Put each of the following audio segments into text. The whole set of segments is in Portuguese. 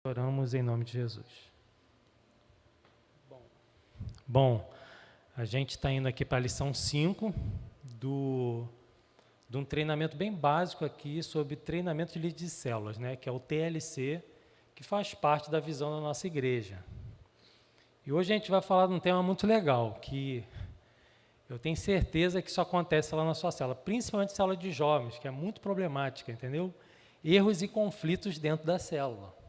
Oramos em nome de Jesus. Bom, a gente está indo aqui para a lição 5 de um treinamento bem básico aqui sobre treinamento de líder de células, né, que é o TLC, que faz parte da visão da nossa igreja. E hoje a gente vai falar de um tema muito legal, que eu tenho certeza que isso acontece lá na sua célula, principalmente célula de jovens, que é muito problemática, entendeu? Erros e conflitos dentro da célula.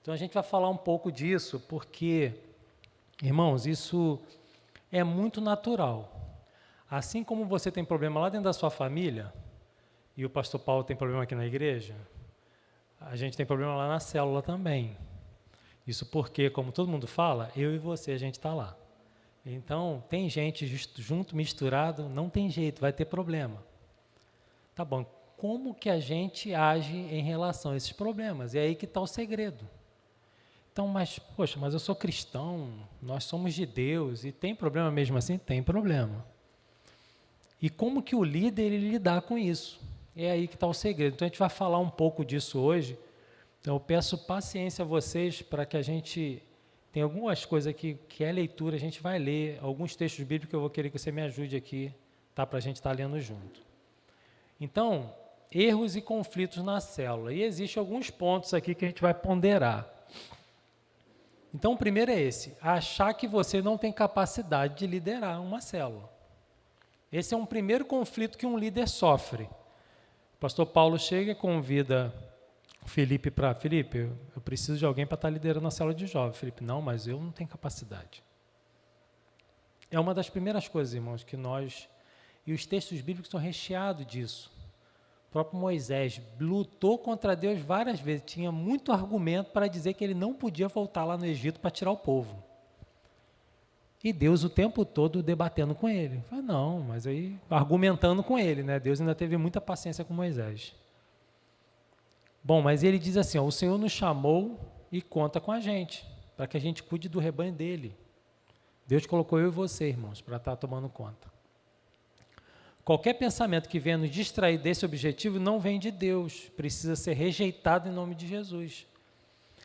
Então a gente vai falar um pouco disso, porque, irmãos, isso é muito natural. Assim como você tem problema lá dentro da sua família, e o pastor Paulo tem problema aqui na igreja, a gente tem problema lá na célula também. Isso porque, como todo mundo fala, eu e você, a gente está lá. Então, tem gente junto, misturado, não tem jeito, vai ter problema. Tá bom, como que a gente age em relação a esses problemas? É aí que está o segredo. Então, poxa, mas eu sou cristão, nós somos de Deus, e tem problema mesmo assim? Tem problema. E como que o líder ele lidar com isso? É aí que está o segredo. Então, a gente vai falar um pouco disso hoje. Então, eu peço paciência a vocês para que a gente... Tem algumas coisas aqui que é leitura, a gente vai ler, alguns textos bíblicos que eu vou querer que você me ajude aqui, tá? Para a gente estar lendo junto. Então, erros e conflitos na célula. E existem alguns pontos aqui que a gente vai ponderar. Então, o primeiro é esse, achar que você não tem capacidade de liderar uma célula. Esse é um primeiro conflito que um líder sofre. O pastor Paulo chega e convida Felipe para... Felipe, eu preciso de alguém para estar liderando a célula de jovens. Felipe, não, mas eu não tenho capacidade. É uma das primeiras coisas, irmãos, que nós... E os textos bíblicos são recheados disso. O próprio Moisés lutou contra Deus várias vezes, tinha muito argumento para dizer que ele não podia voltar lá no Egito para tirar o povo. E Deus o tempo todo debatendo com ele. Falei, não, mas aí argumentando com ele, né? Deus ainda teve muita paciência com Moisés. Bom, mas ele diz assim, ó, o Senhor nos chamou e conta com a gente, para que a gente cuide do rebanho dele. Deus colocou eu e você, irmãos, para estar tomando conta. Qualquer pensamento que venha nos distrair desse objetivo não vem de Deus, precisa ser rejeitado em nome de Jesus.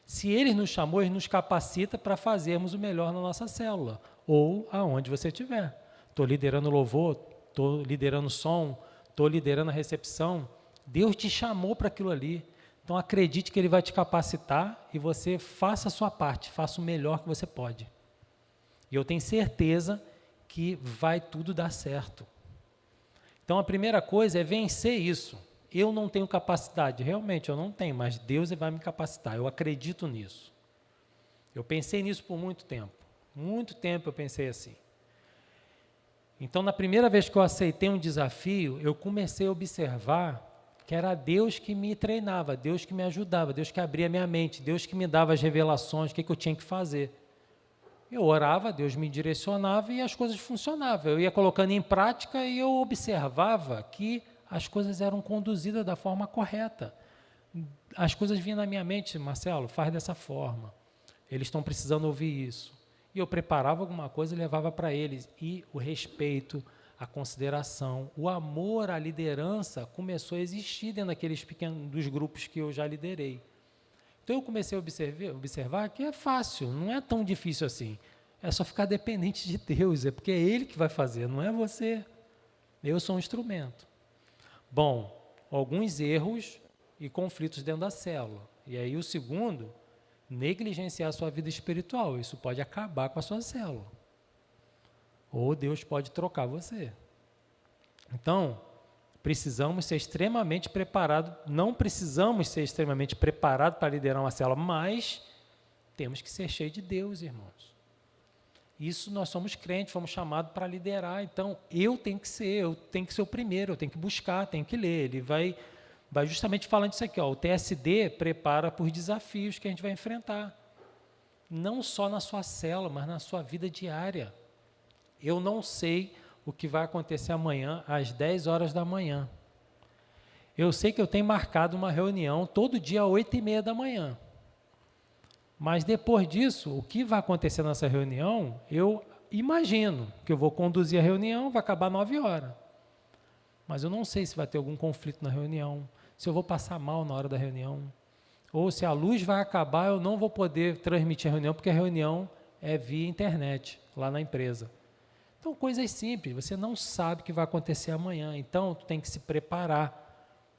Se Ele nos chamou, Ele nos capacita para fazermos o melhor na nossa célula, ou aonde você estiver. Estou liderando louvor, estou liderando som, estou liderando a recepção. Deus te chamou para aquilo ali. Então acredite que Ele vai te capacitar e você faça a sua parte, faça o melhor que você pode. E eu tenho certeza que vai tudo dar certo. Então a primeira coisa é vencer isso. Eu não tenho capacidade, realmente eu não tenho, mas Deus vai me capacitar, eu acredito nisso. Eu pensei nisso por muito tempo eu pensei assim. Então na primeira vez que eu aceitei um desafio, eu comecei a observar que era Deus que me treinava, Deus que me ajudava, Deus que abria minha mente, Deus que me dava as revelações, o que eu tinha que fazer. Eu orava, Deus me direcionava e as coisas funcionavam. Eu ia colocando em prática e eu observava que as coisas eram conduzidas da forma correta. As coisas vinham na minha mente, Marcelo, faz dessa forma. Eles estão precisando ouvir isso. E eu preparava alguma coisa e levava para eles. E o respeito, a consideração, o amor à liderança começou a existir dentro daqueles pequenos dos grupos que eu já liderei. Então eu comecei a observar que é fácil, não é tão difícil assim. É só ficar dependente de Deus, é porque é Ele que vai fazer, não é você. Eu sou um instrumento. Bom, alguns erros e conflitos dentro da célula. E aí o segundo, negligenciar a sua vida espiritual. Isso pode acabar com a sua célula. Ou Deus pode trocar você. Então, precisamos ser extremamente preparados, não precisamos ser extremamente preparados para liderar uma célula, mas temos que ser cheios de Deus, irmãos. Isso nós somos crentes, fomos chamados para liderar, então eu tenho que ser o primeiro, eu tenho que buscar, tenho que ler. Ele vai justamente falando isso aqui, ó, o TSD prepara por desafios que a gente vai enfrentar, não só na sua célula, mas na sua vida diária. Eu não sei o que vai acontecer amanhã às 10 horas da manhã. Eu sei que eu tenho marcado uma reunião todo dia às 8h30 da manhã. Mas depois disso, o que vai acontecer nessa reunião, eu imagino que eu vou conduzir a reunião, vai acabar 9 horas. Mas eu não sei se vai ter algum conflito na reunião, se eu vou passar mal na hora da reunião. Ou se a luz vai acabar, eu não vou poder transmitir a reunião, porque a reunião é via internet, lá na empresa. Então, coisas simples, você não sabe o que vai acontecer amanhã, então tu tem que se preparar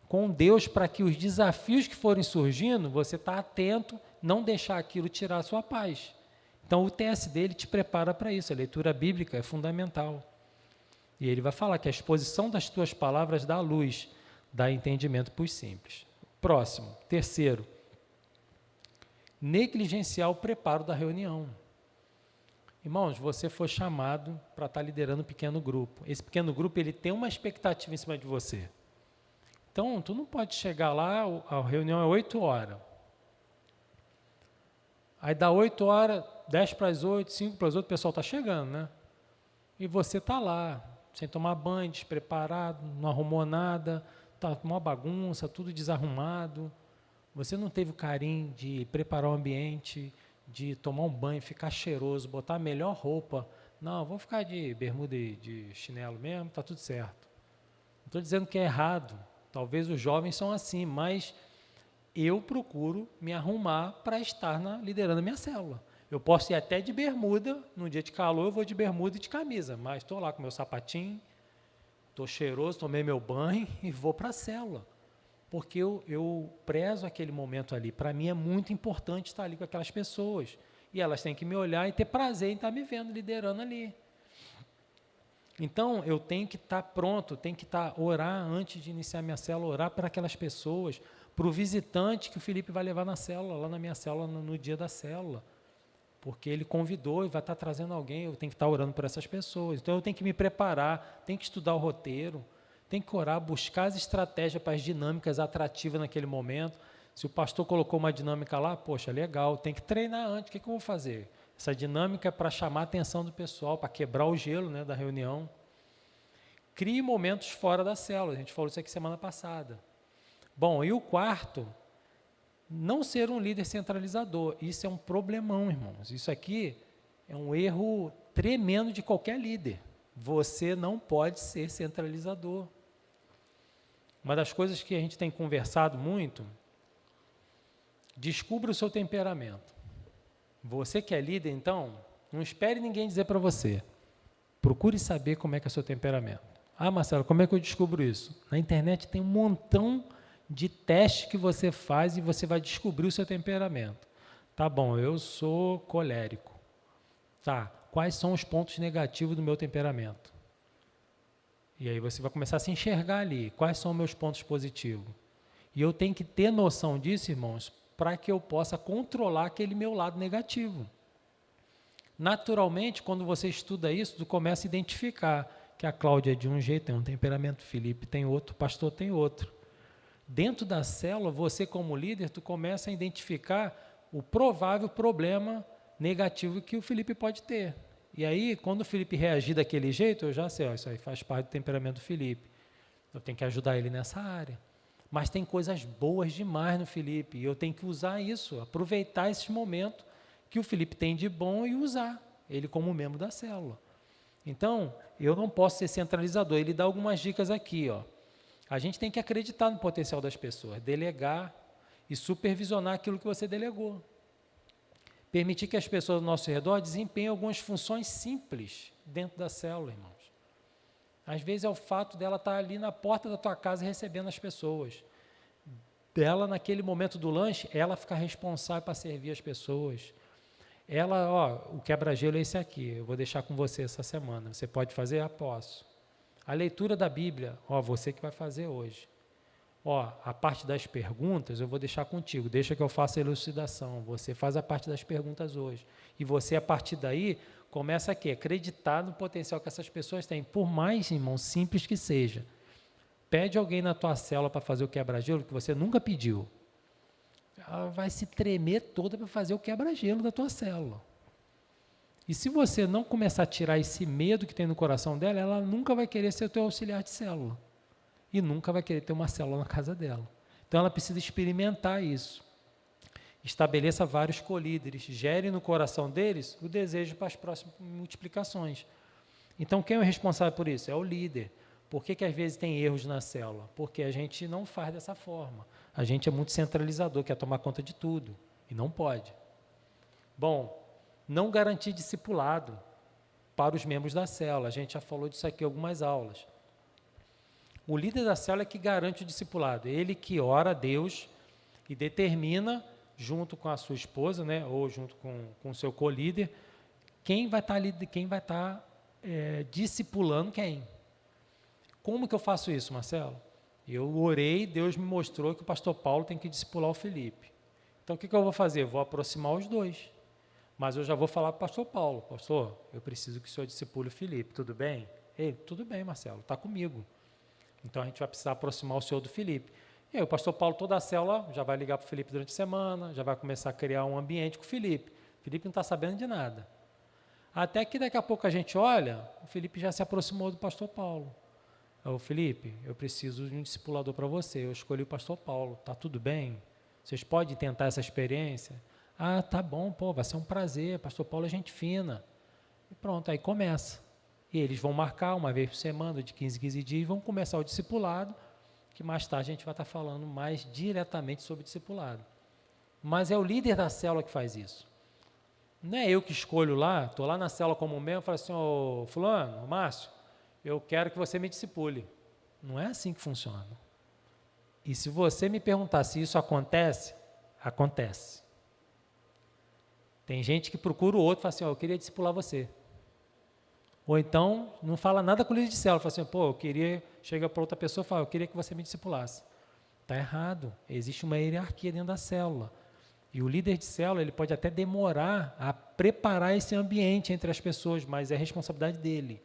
com Deus para que os desafios que forem surgindo, você está atento, não deixar aquilo tirar a sua paz. Então, o teste dele te prepara para isso, a leitura bíblica é fundamental. E ele vai falar que a exposição das tuas palavras dá luz, dá entendimento para os simples. Próximo, terceiro, negligenciar o preparo da reunião. Irmãos, você foi chamado para estar liderando um pequeno grupo. Esse pequeno grupo ele tem uma expectativa em cima de você. Então, tu não pode chegar lá, a reunião é 8 horas. Aí dá 8 horas, 10 para as 8, 5 para as 8, o pessoal está chegando, né? E você está lá, sem tomar banho, despreparado, não arrumou nada, está uma bagunça, tudo desarrumado. Você não teve o carinho de preparar o ambiente, de tomar um banho, ficar cheiroso, botar a melhor roupa. Não, vou ficar de bermuda e de chinelo mesmo, está tudo certo. Não estou dizendo que é errado, talvez os jovens são assim, mas eu procuro me arrumar para estar liderando a minha célula. Eu posso ir até de bermuda, num dia de calor eu vou de bermuda e de camisa, mas estou lá com meu sapatinho, estou cheiroso, tomei meu banho e vou para a célula. Porque eu prezo aquele momento ali. Para mim é muito importante estar ali com aquelas pessoas. E elas têm que me olhar e ter prazer em estar me vendo liderando ali. Então, eu tenho que estar pronto, tenho que orar antes de iniciar minha célula, orar para aquelas pessoas, para o visitante que o Felipe vai levar na célula, lá na minha célula, no dia da célula. Porque ele convidou e vai estar trazendo alguém, eu tenho que estar orando por essas pessoas. Então, eu tenho que me preparar, tenho que estudar o roteiro, tem que orar, buscar as estratégias para as dinâmicas atrativas naquele momento. Se o pastor colocou uma dinâmica lá, poxa, legal, tem que treinar antes, o que eu vou fazer? Essa dinâmica é para chamar a atenção do pessoal, para quebrar o gelo, né, da reunião. Crie momentos fora da célula, a gente falou isso aqui semana passada. Bom, e o quarto, não ser um líder centralizador. Isso é um problemão, irmãos. Isso aqui é um erro tremendo de qualquer líder. Você não pode ser centralizador. Uma das coisas que a gente tem conversado muito, descubra o seu temperamento. Você que é líder, então, não espere ninguém dizer para você. Procure saber como é que é o seu temperamento. Ah, Marcelo, como é que eu descubro isso? Na internet tem um montão de testes que você faz e você vai descobrir o seu temperamento. Tá bom, eu sou colérico. Tá, quais são os pontos negativos do meu temperamento? E aí você vai começar a se enxergar ali, quais são meus pontos positivos. E eu tenho que ter noção disso, irmãos, para que eu possa controlar aquele meu lado negativo. Naturalmente, quando você estuda isso, tu começa a identificar que a Cláudia é de um jeito, tem um temperamento, o Felipe tem outro, o pastor tem outro. Dentro da célula, você como líder, tu começa a identificar o provável problema negativo que o Felipe pode ter. E aí, quando o Felipe reagir daquele jeito, eu já sei, ó, isso aí faz parte do temperamento do Felipe. Eu tenho que ajudar ele nessa área. Mas tem coisas boas demais no Felipe, e eu tenho que usar isso, aproveitar esse momento que o Felipe tem de bom e usar ele como membro da célula. Então, eu não posso ser centralizador. Ele dá algumas dicas aqui, ó. A gente tem que acreditar no potencial das pessoas, delegar e supervisionar aquilo que você delegou. Permitir que as pessoas ao nosso redor desempenhem algumas funções simples dentro da célula, irmãos. Às vezes é o fato dela estar ali na porta da tua casa recebendo as pessoas. Dela, naquele momento do lanche, ela ficar responsável para servir as pessoas. Ela, ó, o quebra-gelo é esse aqui, eu vou deixar com você essa semana. Você pode fazer? Ah, posso. A leitura da Bíblia, ó, você que vai fazer hoje. Ó, a parte das perguntas eu vou deixar contigo, deixa que eu faça a elucidação, você faz a parte das perguntas hoje. E você, a partir daí, começa aqui, acreditar no potencial que essas pessoas têm, por mais, irmão, simples que seja. Pede alguém na tua célula para fazer o quebra-gelo que você nunca pediu. Ela vai se tremer toda para fazer o quebra-gelo da tua célula. E se você não começar a tirar esse medo que tem no coração dela, ela nunca vai querer ser o teu auxiliar de célula. E nunca vai querer ter uma célula na casa dela. Então, ela precisa experimentar isso. Estabeleça vários colíderes, gere no coração deles o desejo para as próximas multiplicações. Então, quem é o responsável por isso? É o líder. Por que às vezes tem erros na célula? Porque a gente não faz dessa forma. A gente é muito centralizador, quer tomar conta de tudo, e não pode. Bom, não garantir discipulado para os membros da célula. A gente já falou disso aqui em algumas aulas. O líder da célula é que garante o discipulado. Ele que ora a Deus e determina, junto com a sua esposa, né, ou junto com o seu co-líder, quem vai estar discipulando quem. Como que eu faço isso, Marcelo? Eu orei, Deus me mostrou que o pastor Paulo tem que discipular o Felipe. Então, o que eu vou fazer? Eu vou aproximar os dois. Mas eu já vou falar para o pastor Paulo: pastor, eu preciso que o senhor discipule o Felipe, tudo bem? Ele: tudo bem, Marcelo, está comigo. Então, a gente vai precisar aproximar o senhor do Felipe. E aí, o pastor Paulo, toda a célula, já vai ligar para o Felipe durante a semana, já vai começar a criar um ambiente com o Felipe. O Felipe não está sabendo de nada. Até que daqui a pouco a gente olha, o Felipe já se aproximou do pastor Paulo. Ô Felipe, eu preciso de um discipulador para você, eu escolhi o pastor Paulo, está tudo bem? Vocês podem tentar essa experiência? Ah, tá bom, pô, vai ser um prazer, pastor Paulo é gente fina. E pronto, aí começa. E eles vão marcar uma vez por semana, de 15 em 15 dias, e vão começar o discipulado, que mais tarde a gente vai estar falando mais diretamente sobre discipulado. Mas é o líder da célula que faz isso. Não é eu que escolho lá, estou lá na célula como membro, falo assim: ô fulano, ô Márcio, eu quero que você me discipule. Não é assim que funciona. E se você me perguntar se isso acontece, acontece. Tem gente que procura o outro e fala assim: eu queria discipular você. Ou então, não fala nada com o líder de célula, fala assim: pô, chega para outra pessoa e fala: eu queria que você me discipulasse. Está errado. Existe uma hierarquia dentro da célula. E o líder de célula, ele pode até demorar a preparar esse ambiente entre as pessoas, mas é responsabilidade dele.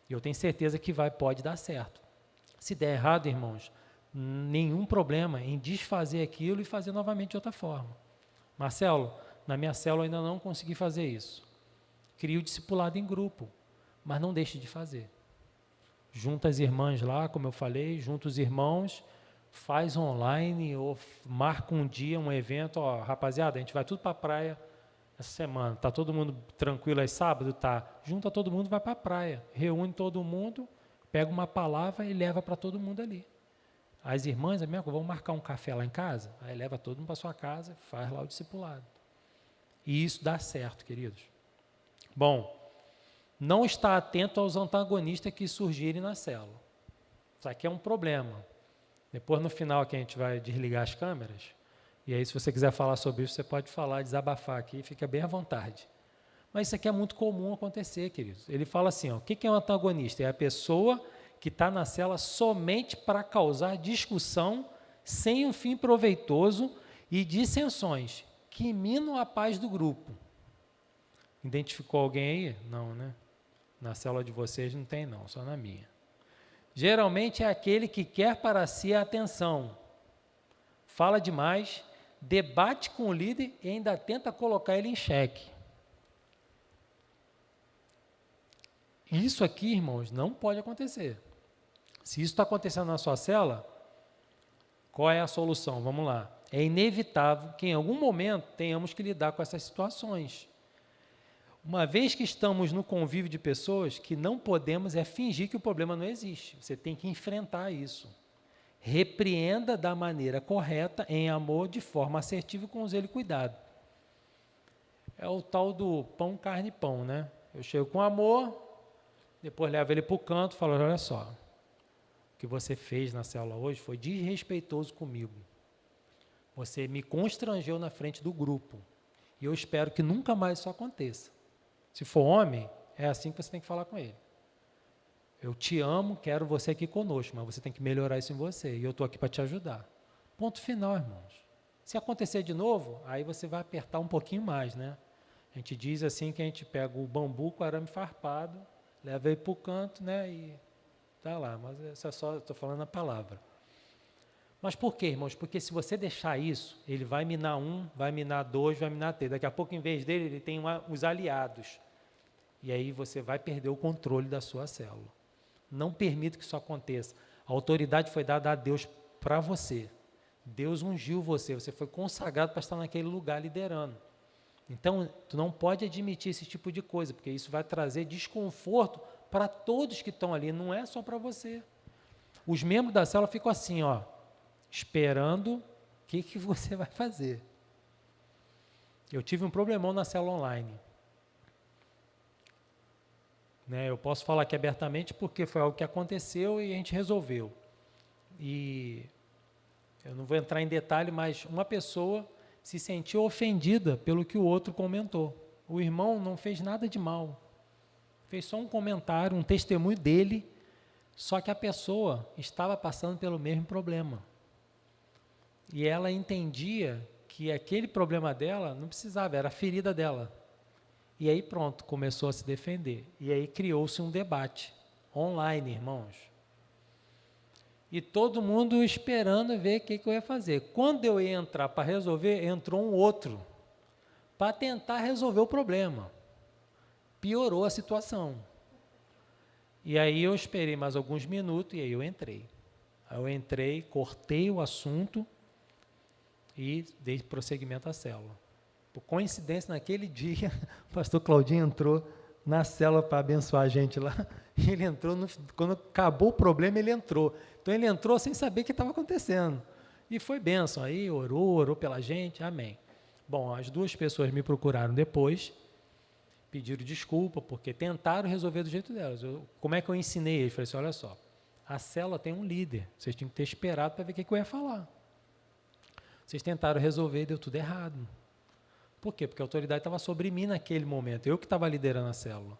E eu tenho certeza que pode dar certo. Se der errado, irmãos, nenhum problema em desfazer aquilo e fazer novamente de outra forma. Marcelo, na minha célula eu ainda não consegui fazer isso. Crie o discipulado em grupo, mas não deixe de fazer. Junta as irmãs lá, como eu falei, junta os irmãos, faz online ou marca um dia, um evento. Ó, rapaziada, a gente vai tudo para a praia essa semana. Está todo mundo tranquilo aí sábado? Tá. Junta todo mundo e vai para a praia. Reúne todo mundo, pega uma palavra e leva para todo mundo ali. As irmãs, vão marcar um café lá em casa? Aí leva todo mundo para sua casa, faz lá o discipulado. E isso dá certo, queridos. Bom, não estar atento aos antagonistas que surgirem na célula. Isso aqui é um problema. Depois, no final, aqui a gente vai desligar as câmeras. E aí, se você quiser falar sobre isso, você pode falar, desabafar aqui, fica bem à vontade. Mas isso aqui é muito comum acontecer, queridos. Ele fala assim: ó, o que é um antagonista? É a pessoa que está na célula somente para causar discussão sem um fim proveitoso e dissensões que minam a paz do grupo. Identificou alguém aí? Não, né? Na célula de vocês não tem não, só na minha. Geralmente é aquele que quer para si a atenção, fala demais, debate com o líder e ainda tenta colocar ele em xeque. Isso aqui, irmãos, não pode acontecer. Se isso está acontecendo na sua célula, qual é a solução? Vamos lá. É inevitável que em algum momento tenhamos que lidar com essas situações. Uma vez que estamos no convívio de pessoas, que não podemos fingir que o problema não existe. Você tem que enfrentar isso. Repreenda da maneira correta, em amor, de forma assertiva, com zelo e cuidado. É o tal do pão, carne e pão, né? Eu chego com amor, depois levo ele para o canto e falo: olha só, o que você fez na célula hoje foi desrespeitoso comigo. Você me constrangeu na frente do grupo. E eu espero que nunca mais isso aconteça. Se for homem, é assim que você tem que falar com ele. Eu te amo, quero você aqui conosco, mas você tem que melhorar isso em você. E eu estou aqui para te ajudar. Ponto final, irmãos. Se acontecer de novo, aí você vai apertar um pouquinho mais, né? A gente diz assim que a gente pega o bambu com arame farpado, leva ele para o canto, né? E tá lá, mas isso é só, estou falando a palavra. Mas por quê, irmãos? Porque se você deixar isso, ele vai minar um, vai minar dois, vai minar três. Daqui a pouco, em vez dele, ele tem os aliados. E aí você vai perder o controle da sua célula. Não permita que isso aconteça. A autoridade foi dada a Deus para você. Deus ungiu você, você foi consagrado para estar naquele lugar liderando. Então, tu não pode admitir esse tipo de coisa, porque isso vai trazer desconforto para todos que estão ali, não é só para você. Os membros da célula ficam assim, ó, esperando o que você vai fazer. Eu tive um problemão na célula online. Eu posso falar aqui abertamente porque foi algo que aconteceu e a gente resolveu. E eu não vou entrar em detalhe, mas uma pessoa se sentiu ofendida pelo que o outro comentou. O irmão não fez nada de mal. Fez só um comentário, um testemunho dele, só que a pessoa estava passando pelo mesmo problema. E ela entendia que aquele problema dela não precisava, era a ferida dela. E aí pronto, começou a se defender. E aí criou-se um debate online, irmãos. E todo mundo esperando ver o que eu ia fazer. Quando eu ia entrar para resolver, entrou um outro para tentar resolver o problema. Piorou a situação. E aí eu esperei mais alguns minutos e aí eu entrei. Aí eu entrei, cortei o assunto e dei prosseguimento à célula. Por coincidência, naquele dia, o pastor Claudinho entrou na célula para abençoar a gente lá. E ele entrou, quando acabou o problema, ele entrou. Então, ele entrou sem saber o que estava acontecendo. E foi bênção. Aí, orou pela gente, amém. Bom, as duas pessoas me procuraram depois, pediram desculpa, porque tentaram resolver do jeito delas. Como é que eu ensinei eles? Falei assim, olha só, a célula tem um líder, vocês tinham que ter esperado para ver o que eu ia falar. Vocês tentaram resolver e deu tudo errado. Por quê? Porque a autoridade estava sobre mim naquele momento, eu que estava liderando a célula.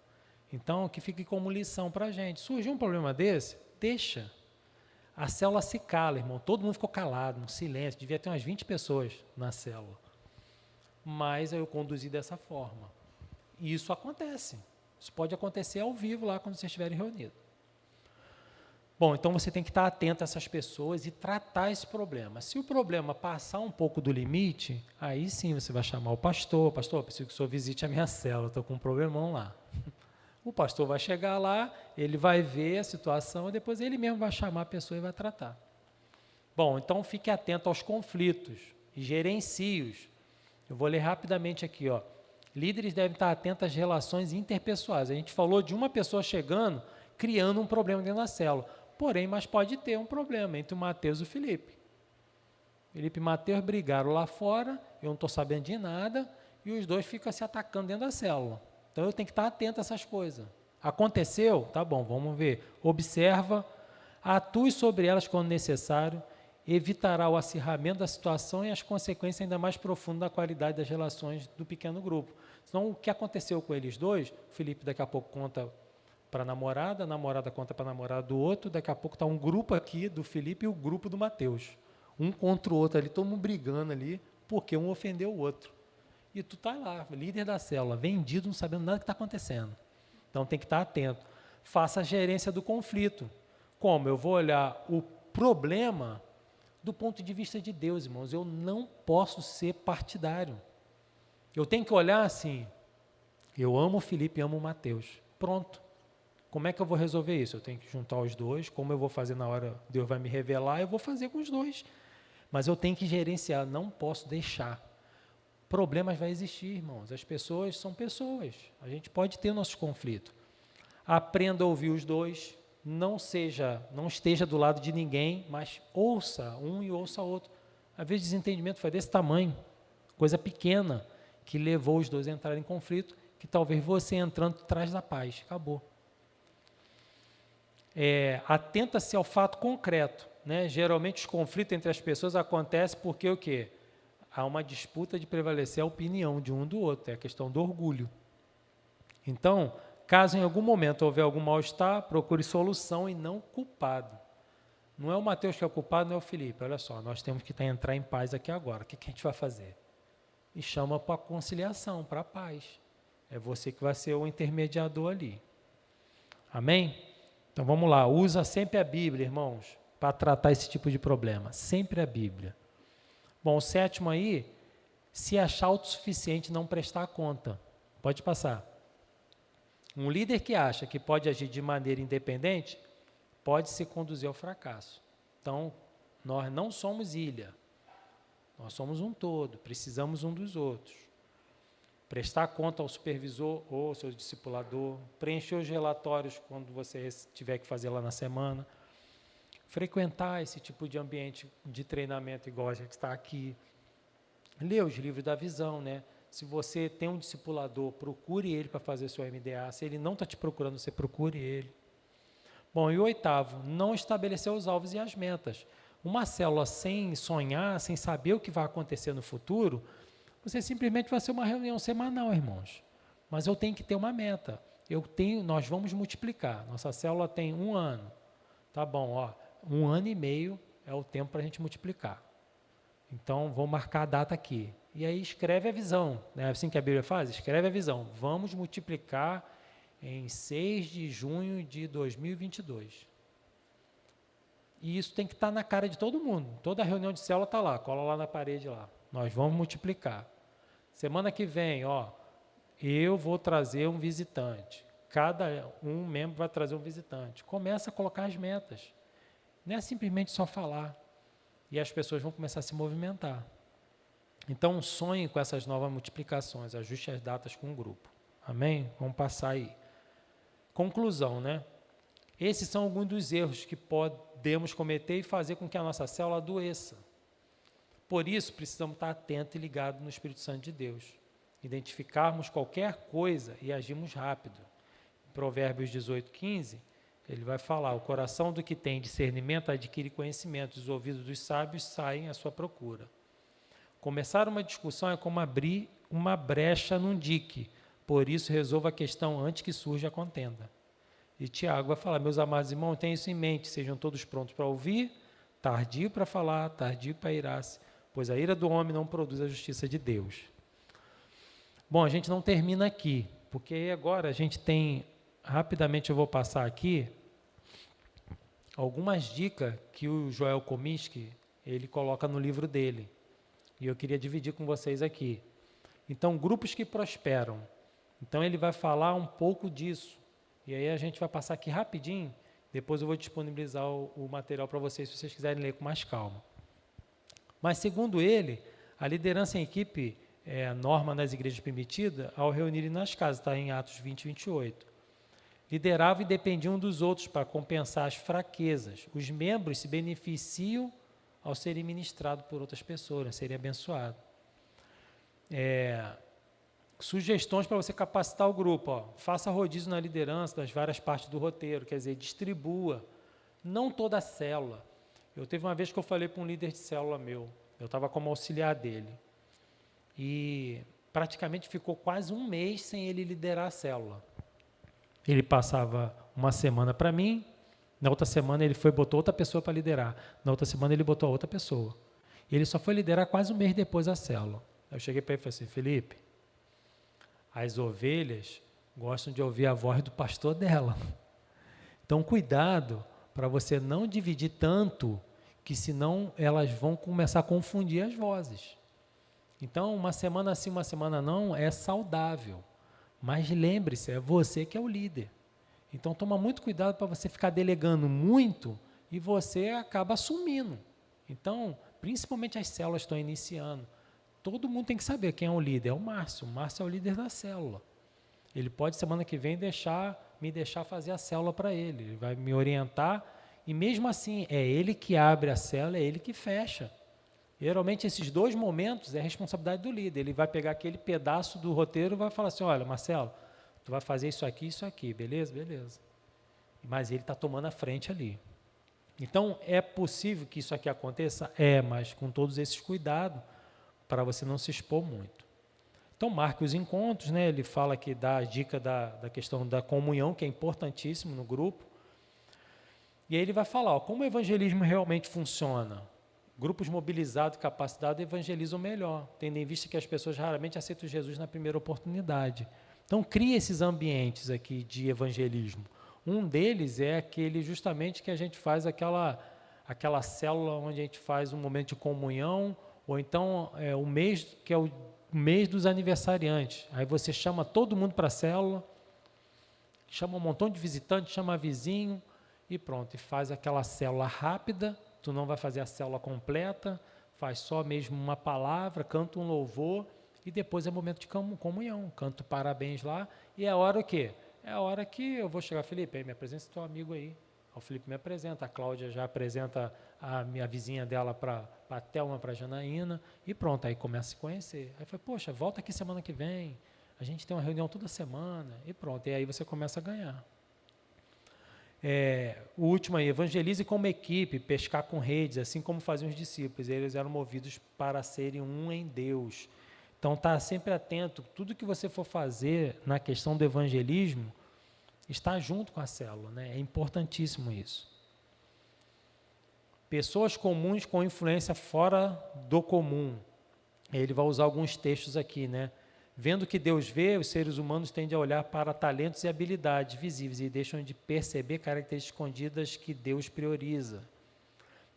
Então, que fique como lição para a gente. Surgiu um problema desse? Deixa. A célula se cala, irmão. Todo mundo ficou calado, no silêncio. Devia ter umas 20 pessoas na célula. Mas eu conduzi dessa forma. E isso acontece. Isso pode acontecer ao vivo lá quando vocês estiverem reunidos. Bom, então você tem que estar atento a essas pessoas e tratar esse problema. Se o problema passar um pouco do limite, aí sim você vai chamar o pastor. Pastor, preciso que o senhor visite a minha célula, estou com um problemão lá. O pastor vai chegar lá, ele vai ver a situação e depois ele mesmo vai chamar a pessoa e vai tratar. Bom, então fique atento aos conflitos e gerencie-os. Eu vou ler rapidamente aqui, ó. Líderes devem estar atentos às relações interpessoais. A gente falou de uma pessoa chegando, criando um problema dentro da célula. Porém, mas pode ter um problema entre o Mateus e o Felipe. Felipe e Mateus brigaram lá fora, eu não estou sabendo de nada, e os dois ficam se atacando dentro da célula. Então, eu tenho que estar atento a essas coisas. Aconteceu? Tá bom, vamos ver. Observa, atue sobre elas quando necessário, evitará o acirramento da situação e as consequências ainda mais profundas da qualidade das relações do pequeno grupo. Então, o que aconteceu com eles dois, o Felipe daqui a pouco conta para a namorada conta para a namorada do outro, daqui a pouco está um grupo aqui do Felipe e o grupo do Mateus. Um contra o outro ali, todo mundo brigando ali, porque um ofendeu o outro. E tu está lá, líder da célula, vendido, não sabendo nada que está acontecendo. Então tem que estar atento. Faça a gerência do conflito. Como? Eu vou olhar o problema do ponto de vista de Deus, irmãos. Eu não posso ser partidário. Eu tenho que olhar assim, eu amo o Felipe e amo o Mateus. Pronto. Como é que eu vou resolver isso? Eu tenho que juntar os dois. Como eu vou fazer na hora, Deus vai me revelar, eu vou fazer com os dois. Mas eu tenho que gerenciar, não posso deixar. Problemas vai existir, irmãos. As pessoas são pessoas. A gente pode ter nossos conflitos. Aprenda a ouvir os dois. Não esteja do lado de ninguém, mas ouça um e ouça outro. Às vezes o desentendimento foi desse tamanho, coisa pequena, que levou os dois a entrarem em conflito, que talvez você entrando atrás da paz. Acabou. Atenta-se ao fato concreto. Geralmente os conflitos entre as pessoas acontecem porque o quê? Há uma disputa de prevalecer a opinião de um do outro, é a questão do orgulho. Então, caso em algum momento houver algum mal-estar, procure solução e não culpado. Não é o Mateus que é o culpado, não é o Felipe. Olha só, nós temos que entrar em paz aqui agora. O que a gente vai fazer? E chama para a conciliação, para a paz. É você que vai ser o intermediador ali. Amém? Então vamos lá, usa sempre a Bíblia, irmãos, para tratar esse tipo de problema. Sempre a Bíblia. Bom, o sétimo aí, se achar autossuficiente, não prestar conta. Pode passar. Um líder que acha que pode agir de maneira independente, pode se conduzir ao fracasso. Então, nós não somos ilha. Nós somos um todo, precisamos um dos outros. prestar conta ao supervisor ou ao seu discipulador, preencher os relatórios quando você tiver que fazer lá na semana, frequentar esse tipo de ambiente de treinamento igual a gente está aqui, ler os livros da visão, né? Se você tem um discipulador, procure ele para fazer seu MDA. Se ele não está te procurando, você procure ele. Bom, e o oitavo, não estabelecer os alvos e as metas. Uma célula sem sonhar, sem saber o que vai acontecer no futuro, você simplesmente vai ser uma reunião semanal, irmãos. Mas eu tenho que ter uma meta. Nós vamos multiplicar. Nossa célula tem 1 ano. Tá bom, ó, 1 ano e meio é o tempo para a gente multiplicar. Então, vou marcar a data aqui. E aí escreve a visão. Não é assim que a Bíblia faz? Escreve a visão. Vamos multiplicar em 6 de junho de 2022. E isso tem que estar na cara de todo mundo. Toda reunião de célula está lá, cola lá na parede lá. Nós vamos multiplicar. Semana que vem, ó, eu vou trazer um visitante. Cada um membro vai trazer um visitante. Começa a colocar as metas. Não é simplesmente só falar. E as pessoas vão começar a se movimentar. Então, sonhe com essas novas multiplicações, ajuste as datas com o grupo. Amém? Vamos passar aí. Conclusão, né? Esses são alguns dos erros que podemos cometer e fazer com que a nossa célula adoeça. Por isso, precisamos estar atentos e ligados no Espírito Santo de Deus. Identificarmos qualquer coisa e agirmos rápido. Em Provérbios 18:15, ele vai falar, o coração do que tem discernimento adquire conhecimento, os ouvidos dos sábios saem à sua procura. Começar uma discussão é como abrir uma brecha num dique, por isso resolva a questão antes que surja a contenda. E Tiago vai falar, meus amados irmãos, tenham isso em mente, sejam todos prontos para ouvir, tardio para falar, tardio para irar-se, pois a ira do homem não produz a justiça de Deus. Bom, a gente não termina aqui, porque agora a gente tem, rapidamente eu vou passar aqui, algumas dicas que o Joel Comiskey, ele coloca no livro dele. E eu queria dividir com vocês aqui. Então, grupos que prosperam. Então, ele vai falar um pouco disso. E aí a gente vai passar aqui rapidinho. Depois eu vou disponibilizar o material para vocês, se vocês quiserem ler com mais calma. Mas, segundo ele, a liderança em equipe é a norma nas igrejas primitivas ao reunirem nas casas, está em Atos 20, 28. Lideravam e dependiam um dos outros para compensar as fraquezas. Os membros se beneficiam ao serem ministrados por outras pessoas, serem abençoados. Sugestões para você capacitar o grupo. Ó. Faça rodízio na liderança das várias partes do roteiro, quer dizer, distribua. Não toda a célula. Eu teve uma vez que eu falei para um líder de célula meu, eu estava como auxiliar dele, e praticamente ficou quase 1 mês sem ele liderar a célula. Ele passava uma semana para mim, na outra semana ele botou outra pessoa para liderar, na outra semana ele botou outra pessoa. E ele só foi liderar quase 1 mês depois a célula. Eu cheguei para ele e falei assim, Felipe, as ovelhas gostam de ouvir a voz do pastor dela. Então, cuidado para você não dividir tanto, que senão elas vão começar a confundir as vozes. Então, uma semana sim, uma semana não, é saudável. Mas lembre-se, é você que é o líder. Então, toma muito cuidado para você ficar delegando muito e você acaba assumindo. Então, principalmente as células estão iniciando. Todo mundo tem que saber quem é o líder. É o Márcio. O Márcio é o líder da célula. Ele pode, semana que vem, me deixar fazer a célula para ele. Ele vai me orientar e, mesmo assim, é ele que abre a célula, é ele que fecha. Geralmente, esses 2 momentos é responsabilidade do líder. Ele vai pegar aquele pedaço do roteiro e vai falar assim, olha, Marcelo, tu vai fazer isso aqui, beleza? Beleza. Mas ele está tomando a frente ali. Então, é possível que isso aqui aconteça? Mas com todos esses cuidados, para você não se expor muito. Então, marque os encontros, né? Ele fala que dá a dica da questão da comunhão, que é importantíssimo no grupo. E aí ele vai falar, ó, como o evangelismo realmente funciona. Grupos mobilizados e capacitados evangelizam melhor, tendo em vista que as pessoas raramente aceitam Jesus na primeira oportunidade. Então, cria esses ambientes aqui de evangelismo. Um deles é aquele justamente que a gente faz aquela célula onde a gente faz um momento de comunhão, ou então o mês, que é o mês dos aniversariantes. Aí você chama todo mundo para a célula, chama um montão de visitantes, chama vizinho e pronto, e faz aquela célula rápida. Tu não vai fazer a célula completa, faz só mesmo uma palavra, canta um louvor e depois é momento de comunhão, canto parabéns lá, e é a hora o quê? É a hora que eu vou chegar, Felipe, aí me apresenta esse teu amigo aí. O Felipe me apresenta, a Cláudia já apresenta a minha vizinha dela para a Thelma, para a Janaína, e pronto, aí começa a se conhecer. Aí foi, poxa, volta aqui semana que vem, a gente tem uma reunião toda semana, e pronto, e aí você começa a ganhar. O último aí, evangelize como equipe, pescar com redes, assim como faziam os discípulos, eles eram movidos para serem um em Deus. Então, está sempre atento, tudo que você for fazer na questão do evangelismo, está junto com a célula, né? É importantíssimo isso. Pessoas comuns com influência fora do comum. Ele vai usar alguns textos aqui, né? Vendo que Deus vê, os seres humanos tendem a olhar para talentos e habilidades visíveis e deixam de perceber características escondidas que Deus prioriza.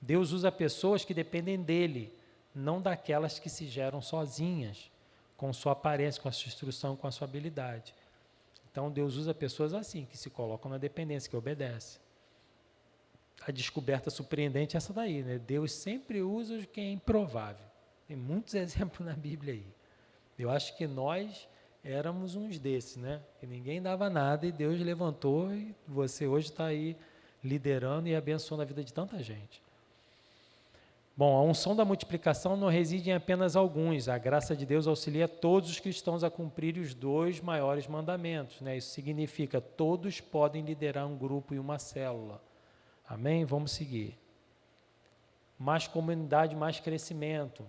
Deus usa pessoas que dependem dele, não daquelas que se geram sozinhas, com sua aparência, com a sua instrução, com a sua habilidade. Então, Deus usa pessoas assim, que se colocam na dependência, que obedecem. A descoberta surpreendente é essa daí, né? Deus sempre usa quem é improvável. Tem muitos exemplos na Bíblia aí. Eu acho que nós éramos uns desses, né? Que ninguém dava nada e Deus levantou e você hoje está aí liderando e abençoando a vida de tanta gente. Bom, a unção da multiplicação não reside em apenas alguns. A graça de Deus auxilia todos os cristãos a cumprirem os 2 maiores mandamentos, né? Isso significa todos podem liderar um grupo e uma célula. Amém? Vamos seguir. Mais comunidade, mais crescimento.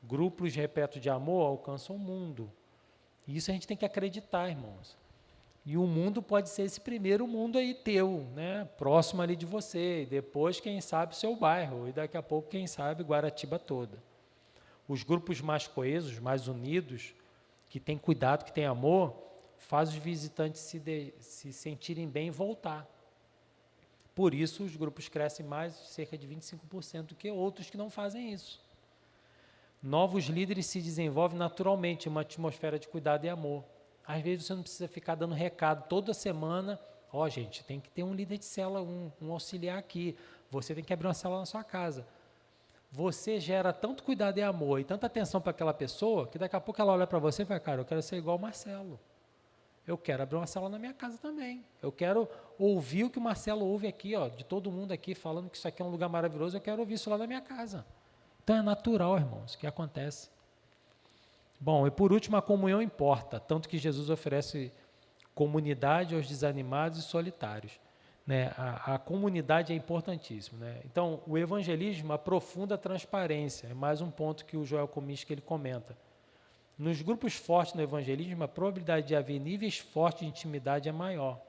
Grupos repletos de amor alcançam o mundo. E isso a gente tem que acreditar, irmãos. E o mundo pode ser esse primeiro mundo aí teu, né? Próximo ali de você. E depois, quem sabe, seu bairro. E daqui a pouco, quem sabe, Guaratiba toda. Os grupos mais coesos, mais unidos, que têm cuidado, que têm amor, faz os visitantes se sentirem bem e voltar. Por isso, os grupos crescem mais, cerca de 25%, do que outros que não fazem isso. Novos líderes se desenvolvem naturalmente em uma atmosfera de cuidado e amor. Às vezes você não precisa ficar dando recado toda semana. Gente, tem que ter um líder de célula, um auxiliar aqui. Você tem que abrir uma célula na sua casa. Você gera tanto cuidado e amor e tanta atenção para aquela pessoa, que daqui a pouco ela olha para você e fala, cara, eu quero ser igual o Marcelo. Eu quero abrir uma célula na minha casa também. Eu quero ouvir o que o Marcelo ouve aqui, de todo mundo aqui, falando que isso aqui é um lugar maravilhoso, eu quero ouvir isso lá na minha casa. Então é natural, irmãos, que acontece. Bom, e por último, a comunhão importa, tanto que Jesus oferece comunidade aos desanimados e solitários. Né? A comunidade é importantíssima. Né? Então, o evangelismo aprofunda a transparência, é mais um ponto que o Joel Comiskey ele comenta. Nos grupos fortes no evangelismo, a probabilidade de haver níveis fortes de intimidade é maior.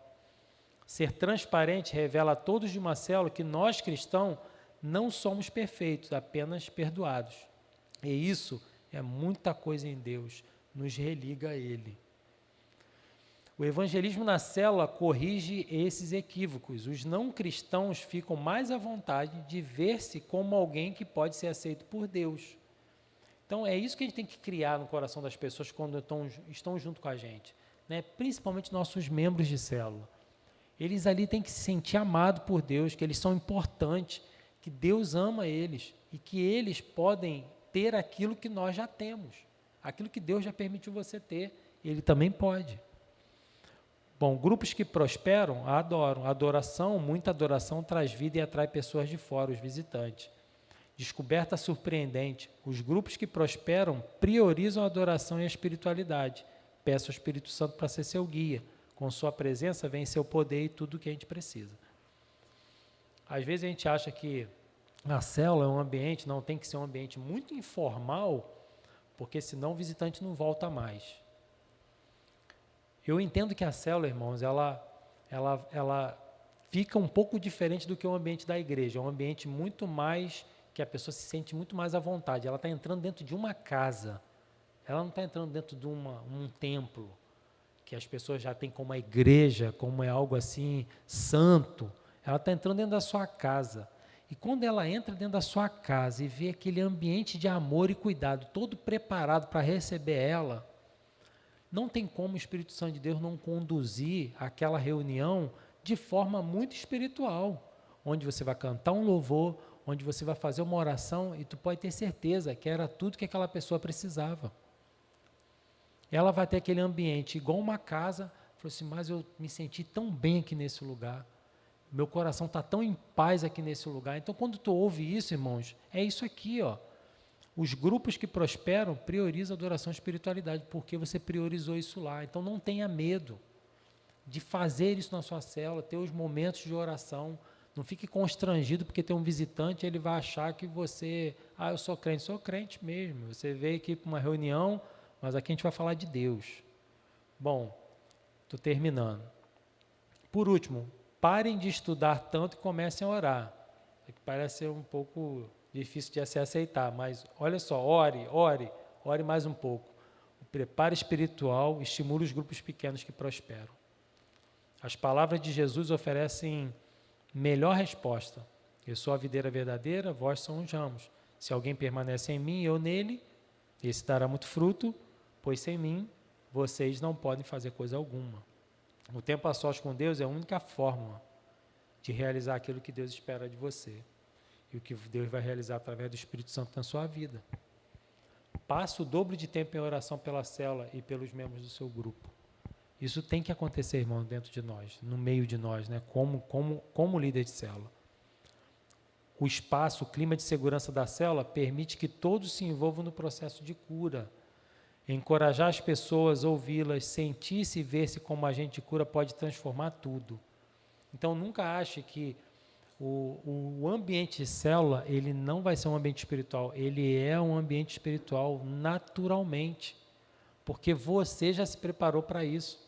Ser transparente revela a todos de uma célula que nós, cristãos, não somos perfeitos, apenas perdoados. E isso é muita coisa em Deus, nos religa a Ele. O evangelismo na célula corrige esses equívocos. Os não cristãos ficam mais à vontade de ver-se como alguém que pode ser aceito por Deus. Então, é isso que a gente tem que criar no coração das pessoas quando estão junto com a gente, né? Principalmente nossos membros de célula. Eles ali têm que se sentir amados por Deus, que eles são importantes, que Deus ama eles e que eles podem ter aquilo que nós já temos. Aquilo que Deus já permitiu você ter, Ele também pode. Bom, grupos que prosperam, adoram. Muita adoração traz vida e atrai pessoas de fora, os visitantes. Descoberta surpreendente, os grupos que prosperam priorizam a adoração e a espiritualidade. Peça ao Espírito Santo para ser seu guia. Com sua presença vem seu poder e tudo o que a gente precisa. Às vezes a gente acha que a célula é um ambiente, não tem que ser um ambiente muito informal, porque senão o visitante não volta mais. Eu entendo que a célula, irmãos, ela fica um pouco diferente do que o ambiente da igreja. É um ambiente muito mais, que a pessoa se sente muito mais à vontade. Ela está entrando dentro de uma casa. Ela não está entrando dentro de um templo, que as pessoas já têm como a igreja, como é algo assim, santo. Ela está entrando dentro da sua casa. E quando ela entra dentro da sua casa e vê aquele ambiente de amor e cuidado, todo preparado para receber ela, não tem como o Espírito Santo de Deus não conduzir aquela reunião de forma muito espiritual, onde você vai cantar um louvor, onde você vai fazer uma oração e tu pode ter certeza que era tudo que aquela pessoa precisava. ela vai ter aquele ambiente igual uma casa. Falou assim, mas eu me senti tão bem aqui nesse lugar. Meu coração está tão em paz aqui nesse lugar. Então, quando tu ouve isso, irmãos, é isso aqui, ó. Os grupos que prosperam priorizam a adoração e espiritualidade, porque você priorizou isso lá. Então, não tenha medo de fazer isso na sua célula, ter os momentos de oração. Não fique constrangido porque tem um visitante, ele vai achar que você, eu sou crente mesmo. Você veio aqui para uma reunião, mas aqui a gente vai falar de Deus. Bom, estou terminando. Por último, parem de estudar tanto e comecem a orar. Parece ser um pouco difícil de se aceitar, mas olha só, ore mais um pouco. O preparo espiritual estimula os grupos pequenos que prosperam. As palavras de Jesus oferecem melhor resposta. Eu sou a videira verdadeira, vós são os ramos. Se alguém permanece em mim e eu nele, esse dará muito fruto, pois sem mim vocês não podem fazer coisa alguma. O tempo a sós com Deus é a única forma de realizar aquilo que Deus espera de você e o que Deus vai realizar através do Espírito Santo na sua vida. Passe o dobro de tempo em oração pela célula e pelos membros do seu grupo. Isso tem que acontecer, irmão, dentro de nós, no meio de nós, né? Como líder de célula. O espaço, o clima de segurança da célula permite que todos se envolvam no processo de cura. Encorajar as pessoas, ouvi-las, sentir-se e ver-se como agente de cura pode transformar tudo. Então, nunca ache que o ambiente de célula, ele não vai ser um ambiente espiritual, ele é um ambiente espiritual naturalmente, porque você já se preparou para isso.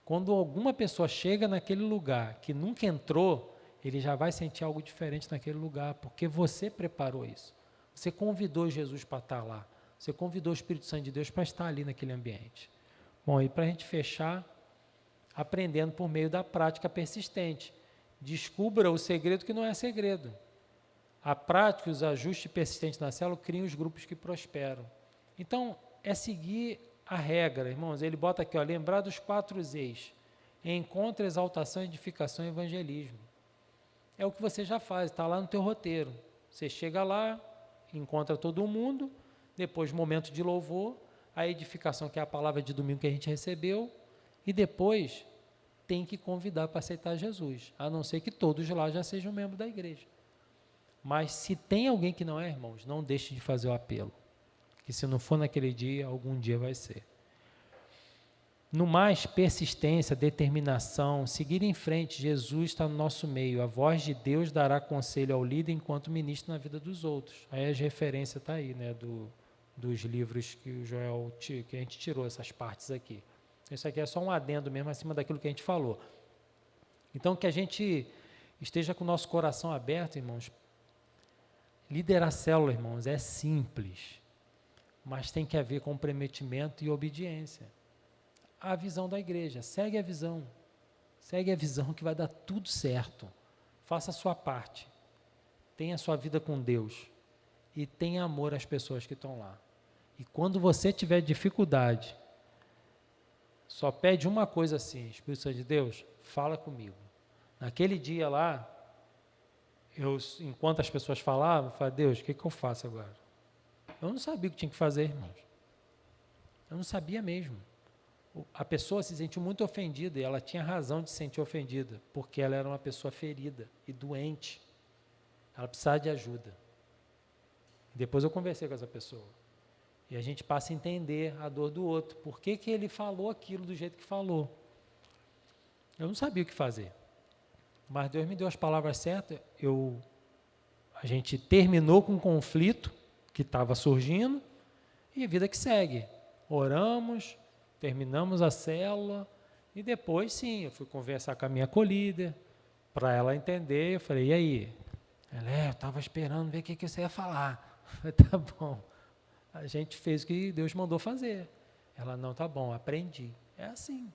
Quando alguma pessoa chega naquele lugar que nunca entrou, ele já vai sentir algo diferente naquele lugar, porque você preparou isso. Você convidou Jesus para estar lá, você convidou o Espírito Santo de Deus para estar ali naquele ambiente. Bom, e para a gente fechar, aprendendo por meio da prática persistente. Descubra o segredo que não é segredo. A prática e os ajustes persistentes na célula criam os grupos que prosperam. Então, é seguir a regra, irmãos. Ele bota aqui, ó, lembrar dos 4 Z's. Encontro, exaltação, edificação e evangelismo. É o que você já faz, está lá no teu roteiro. Você chega lá, encontra todo mundo, depois momento de louvor, a edificação, que é a palavra de domingo que a gente recebeu, e depois tem que convidar para aceitar Jesus, a não ser que todos lá já sejam membros da igreja. Mas se tem alguém que não é, irmãos, não deixe de fazer o apelo, que se não for naquele dia, algum dia vai ser. No mais, persistência, determinação, seguir em frente. Jesus está no nosso meio, a voz de Deus dará conselho ao líder enquanto ministra na vida dos outros. Aí as referências estão aí, né, dos livros que o Joel, que a gente tirou essas partes aqui. Isso aqui é só um adendo mesmo acima daquilo que a gente falou. Então, que a gente esteja com o nosso coração aberto, irmãos. Liderar célula, irmãos, é simples, mas tem que haver comprometimento e obediência. A visão da igreja, segue a visão que vai dar tudo certo. Faça a sua parte, tenha a sua vida com Deus e tenha amor às pessoas que estão lá. E quando você tiver dificuldade, só pede uma coisa assim: Espírito Santo de Deus, fala comigo. Naquele dia lá, enquanto as pessoas falavam, eu falei: Deus, o que eu faço agora? Eu não sabia o que tinha que fazer, irmãos. Eu não sabia mesmo. A pessoa se sentiu muito ofendida, e ela tinha razão de se sentir ofendida, porque ela era uma pessoa ferida e doente. Ela precisava de ajuda. E depois eu conversei com essa pessoa. E a gente passa a entender a dor do outro. Por que ele falou aquilo do jeito que falou? Eu não sabia o que fazer. Mas Deus me deu as palavras certas. A gente terminou com um conflito que estava surgindo e a vida que segue. Oramos, terminamos a célula e depois, sim, eu fui conversar com a minha co-líder para ela entender. Eu falei: e aí? Ela: eu estava esperando ver o que você ia falar. Eu falei: tá bom. A gente fez o que Deus mandou fazer. Ela: não, tá bom, aprendi. É assim.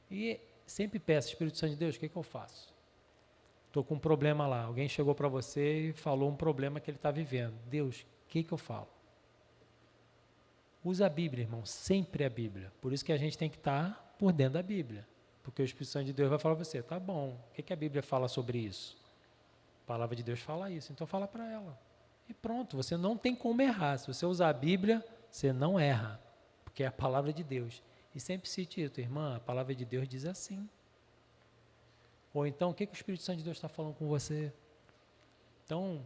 E sempre peço: Espírito Santo de Deus, o que eu faço? Estou com um problema lá. Alguém chegou para você e falou um problema que ele está vivendo. Deus, o que eu falo? Usa a Bíblia, irmão, sempre a Bíblia. Por isso que a gente tem que estar por dentro da Bíblia. Porque o Espírito Santo de Deus vai falar para você: tá bom, o que a Bíblia fala sobre isso? A palavra de Deus fala isso, então fala para ela. E pronto, você não tem como errar. Se você usar a Bíblia, você não erra. porque é a palavra de Deus. E sempre cite isso, irmã, a palavra de Deus diz assim. Ou então, o que o Espírito Santo de Deus está falando com você? Então,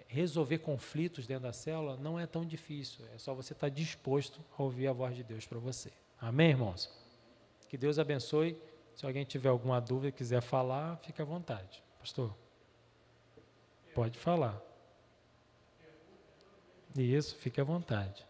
resolver conflitos dentro da célula não é tão difícil, é só você estar disposto a ouvir a voz de Deus para você. Amém, irmãos? Que Deus abençoe. Se alguém tiver alguma dúvida e quiser falar, fique à vontade. Pastor, pode falar. Isso, fique à vontade.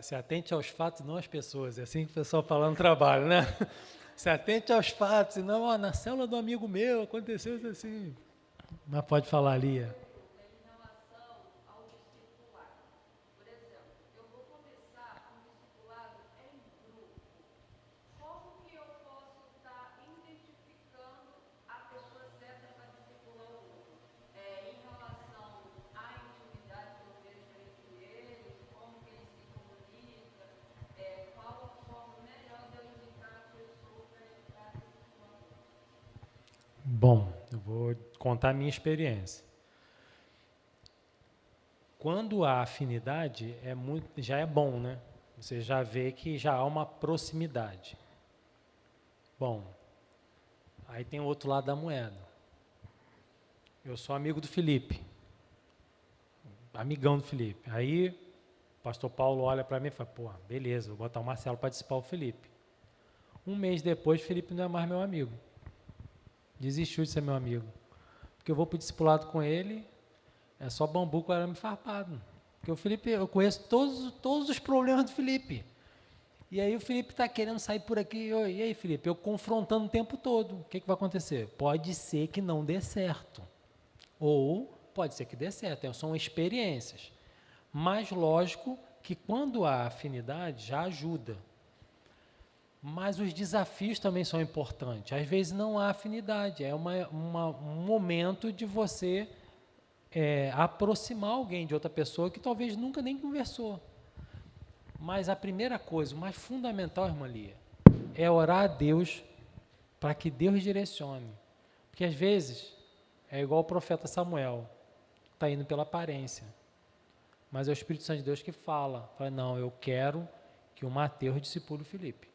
Se atente aos fatos, não às pessoas. É assim que o pessoal fala no trabalho, né? Se atente aos fatos, e não, ó, na célula do amigo meu aconteceu isso assim. Mas pode falar, Lia. Bom, eu vou contar a minha experiência. Quando há afinidade, já é bom, né? Você já vê que já há uma proximidade. Bom, aí tem o outro lado da moeda. Eu sou amigo do Felipe, amigão do Felipe. Aí o pastor Paulo olha para mim e fala, pô, beleza, vou botar o Marcelo para discipar o Felipe. Um mês depois, o Felipe não é mais meu amigo. Desistiu de ser meu amigo. Porque eu vou para o discipulado com ele, é só bambu com arame farpado. Porque o Felipe, eu conheço todos os problemas do Felipe. E aí o Felipe está querendo sair por aqui. E aí, Felipe, eu confrontando o tempo todo. O que vai acontecer? Pode ser que não dê certo. Ou pode ser que dê certo. São experiências. Mas lógico que quando há afinidade, já ajuda. Mas os desafios também são importantes. Às vezes não há afinidade. É um momento de você aproximar alguém de outra pessoa que talvez nunca nem conversou. Mas a primeira coisa, o mais fundamental, irmã Lia, é orar a Deus para que Deus direcione. Porque às vezes é igual o profeta Samuel, está indo pela aparência. Mas é o Espírito Santo de Deus que fala, não, eu quero que o Mateus discipule o Felipe.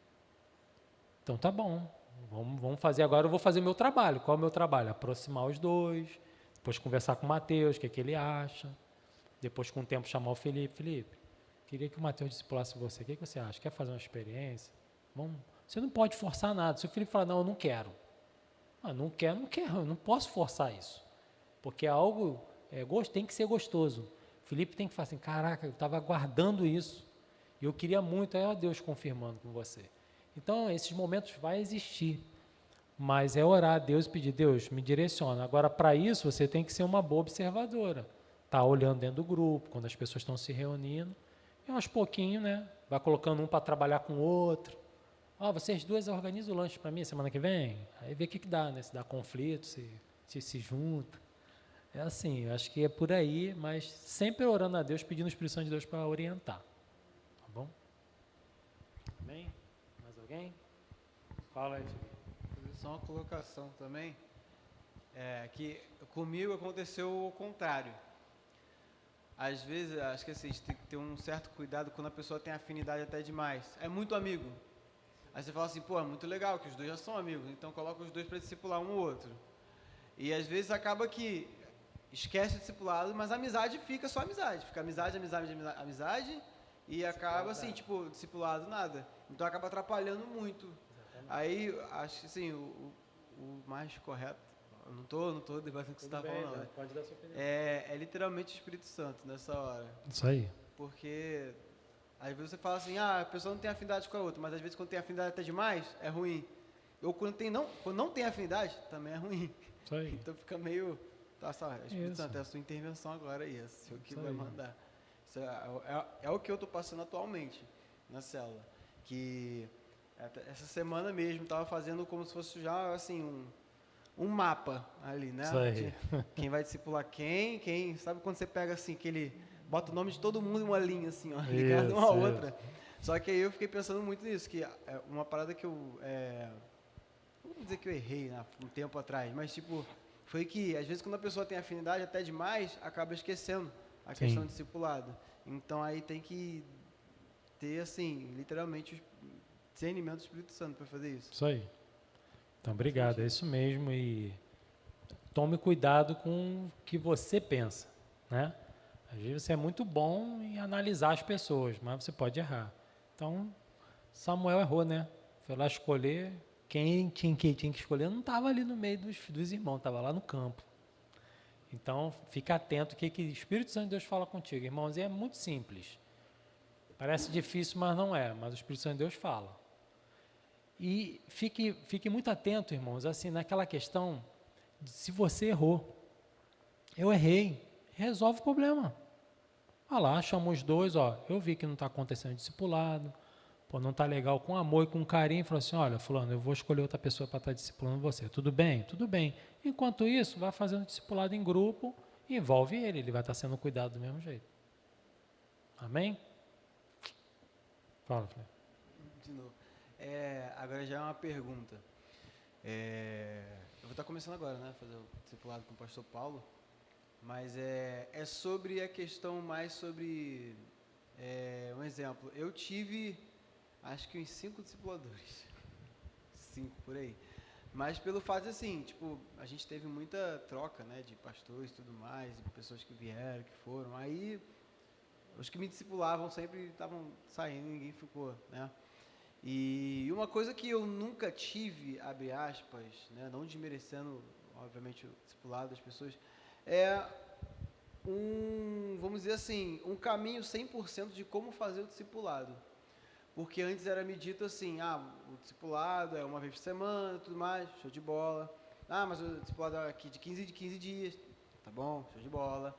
Então tá bom, vamos fazer agora, eu vou fazer o meu trabalho. Qual é o meu trabalho? Aproximar os dois, depois conversar com o Mateus, o que ele acha, depois com o tempo chamar o Felipe. Felipe, queria que o Mateus discipulasse você, o que você acha? Quer fazer uma experiência? Você não pode forçar nada. Se o Felipe falar, não, eu não quero. Não quero, eu não posso forçar isso. Porque algo, tem que ser gostoso. O Felipe tem que falar assim, caraca, eu estava aguardando isso, e eu queria muito, aí Deus confirmando com você. Então, esses momentos vai existir, mas é orar a Deus e pedir, Deus, me direciona. Agora, para isso, você tem que ser uma boa observadora. Tá olhando dentro do grupo, quando as pessoas estão se reunindo, e aos pouquinhos, né, vai colocando um para trabalhar com o outro. Vocês duas organizam o lanche para mim semana que vem? Aí vê o que dá, né, se dá conflito, se junta. É assim, eu acho que é por aí, mas sempre orando a Deus, pedindo a Espírito Santo de Deus para orientar. Tá bom? Amém? Alguém? Fala aí. Só uma colocação também, que comigo aconteceu o contrário. Às vezes, acho que assim, a gente tem que ter um certo cuidado quando a pessoa tem afinidade até demais. É muito amigo. Aí você fala assim, pô, é muito legal que os dois já são amigos, então coloca os dois para discipular um ou outro. E às vezes acaba que esquece o discipulado, mas a amizade fica só amizade. Fica amizade, e acaba assim, tipo, discipulado nada. Então acaba atrapalhando muito. Aí, acho que assim, o mais correto, eu não tô debatendo o que você está falando, não. Pode dar sua opinião. É literalmente o Espírito Santo nessa hora. Isso aí. Porque às vezes você fala assim, a pessoa não tem afinidade com a outra, mas às vezes quando tem afinidade até demais, é ruim. Ou quando não tem afinidade, também é ruim. Isso aí. Então fica meio, Espírito Santo, é a sua intervenção agora aí, é o senhor que vai mandar. Isso é o que eu estou passando atualmente na célula. Que essa semana mesmo estava fazendo como se fosse já assim um mapa ali, né? Isso aí. Quem vai discipular quem, sabe quando você pega assim, que ele bota o nome de todo mundo em uma linha assim, ó, ligado uma a outra. Só que aí eu fiquei pensando muito nisso, que é uma parada que não vou dizer que eu errei, né, um tempo atrás, mas tipo, foi que às vezes quando a pessoa tem afinidade até demais, acaba esquecendo a Sim. questão de discipulado. Então aí tem que ter, assim, literalmente, o discernimento do Espírito Santo para fazer isso. Isso aí. Então, obrigado, é isso mesmo. E tome cuidado com o que você pensa, né? Às vezes você é muito bom em analisar as pessoas, mas você pode errar. Então, Samuel errou, né? Foi lá escolher quem tinha que escolher, não estava ali no meio dos irmãos, estava lá no campo. Então, fica atento o que o Espírito Santo de Deus fala contigo. Irmãos, é muito simples. Parece difícil, mas não é. Mas o Espírito Santo de Deus fala. E fique muito atento, irmãos, assim, naquela questão de se você errou. Eu errei. Resolve o problema. Olha lá, chama os dois, eu vi que não está acontecendo discipulado, não está legal, com amor e com carinho, fala assim, olha, fulano, eu vou escolher outra pessoa para estar discipulando você. Tudo bem? Tudo bem. Enquanto isso, vai fazendo discipulado em grupo, envolve ele vai estar sendo cuidado do mesmo jeito. Amém? Fala, Felipe. De novo. Agora já é uma pergunta. Eu vou estar começando agora, né? Fazer o discipulado com o pastor Paulo. Mas é sobre a questão mais sobre... um exemplo. Eu tive, acho que uns 5 discipuladores. 5 por aí. Mas pelo fato de, assim, tipo, a gente teve muita troca, né? De pastores e tudo mais, de pessoas que vieram, que foram. Aí, os que me discipulavam sempre estavam saindo, ninguém ficou, né? E uma coisa que eu nunca tive, abre aspas, né, não desmerecendo, obviamente, o discipulado das pessoas, é vamos dizer assim, um caminho 100% de como fazer o discipulado. Porque antes era me dito assim, o discipulado é uma vez por semana, tudo mais, show de bola. Mas o discipulado é aqui de 15 dias, tá bom, show de bola.